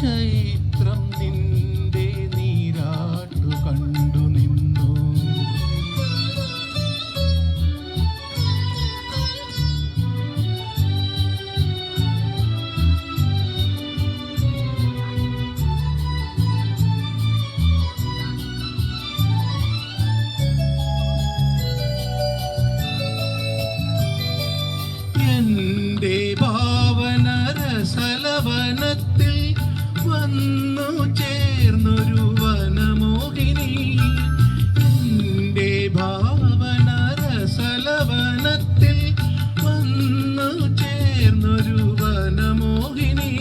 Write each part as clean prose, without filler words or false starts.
ചൈത്രം നിന്റെ നീരാട്ടു കണ്ടു നിന്നു. എന്റെ ഭാവന രസലവനത്തിൽ വന്നു ചേർന്നൊരു വനമോഹിനി. എന്റെ ഭാവന രസലവനത്തിൽ വന്നു ചേർന്നൊരു വനമോഹിനി.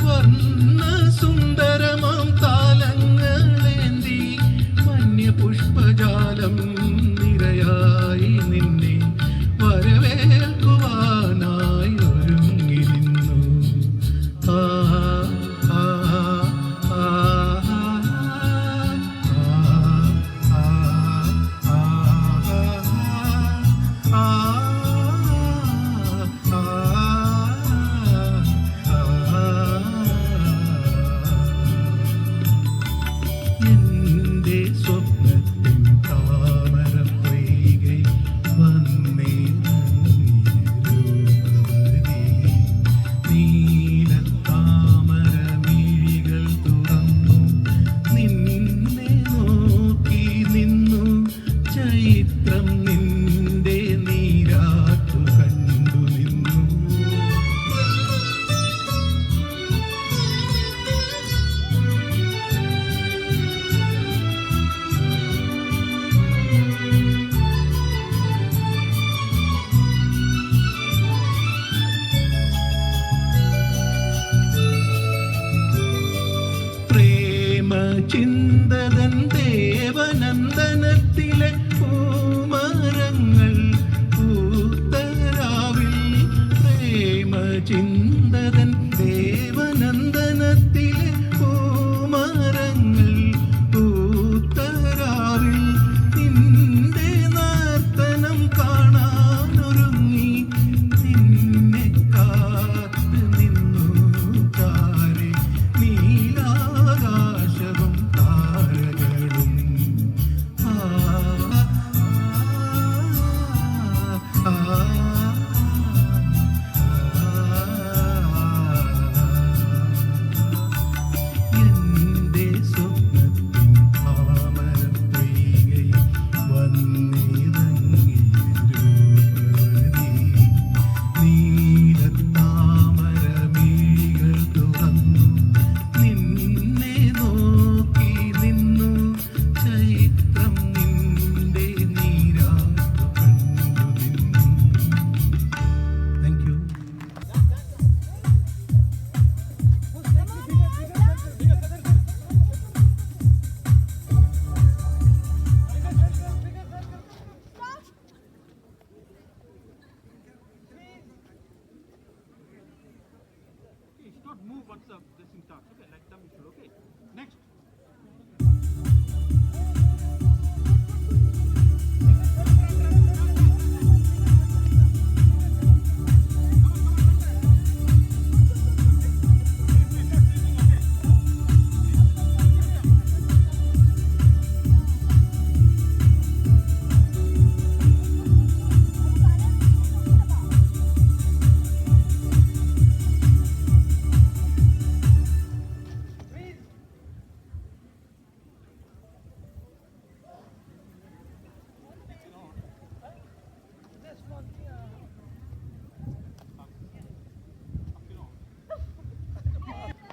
വർണ്ണ സുന്ദരമാം താലങ്ങളേന്തി വന്യപുഷ്പജാലം നിരയായി നിന്നെ വരവേൽക്കുവാനായി ഒരുങ്ങി നിന്നു. എന്റെ സ്വപ്നത്തിൻ താമര പൊയ്കൈ വന്നേ നീല താമര മിഴികൾ തുറന്നു നിന്നെ നോക്കി നിന്നു. ചൈത്രം നിന്റെ നീരാട്ടു കണ്ടു നിന്നു. ചിന്തതൻ ദേവനന്ദനത്തിലെ പൂമരങ്ങൾ പൂത്തരാവിൽ. പ്രേമ ചിന്തതൻ ദേവനന്ദനത്തിലെ പൂമരങ്ങൾ പൂത്തരാവിൽ. നിന്റെ നർത്തനം കാണാനൊരുങ്ങി നിന്നെ കാത്ത് നിന്നു ചാരെ നീലാകാശവും താരകളും. എന്റെ സ്വപ്നത്തിൻ താമര പൊയ്കൈ വന്നിറങ്ങിയൊരു നീല താമര മിഴികൾ തുറന്നു നിന്നെ നോക്കി നിന്നു. ചൈത്രം നിന്റെ നീരാട്ടു കണ്ടു നിന്നു. Thank you. You should not move once this in starts. Okay, like them you should. Okay. Next.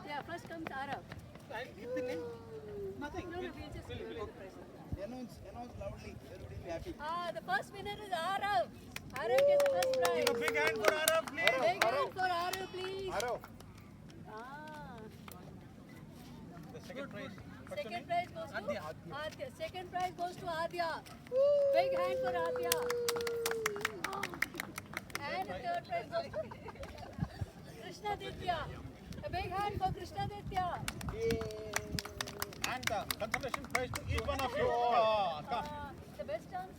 Yeah, first comes Arav. Nothing. No, we'll just give the prize. Announce loudly. Everybody will be happy. The first winner is Arav. Arav gets the first prize. Big hand for Arav, please. Big hand for Arav, please. Arav. The second prize. Second prize goes to Adya. Second prize goes to Adya. Big hand for Adya. And the third prize goes to Krishna Ditya. A big hand for Krishna Ditya. And the consolation prize to each one of you. Come. The best chance.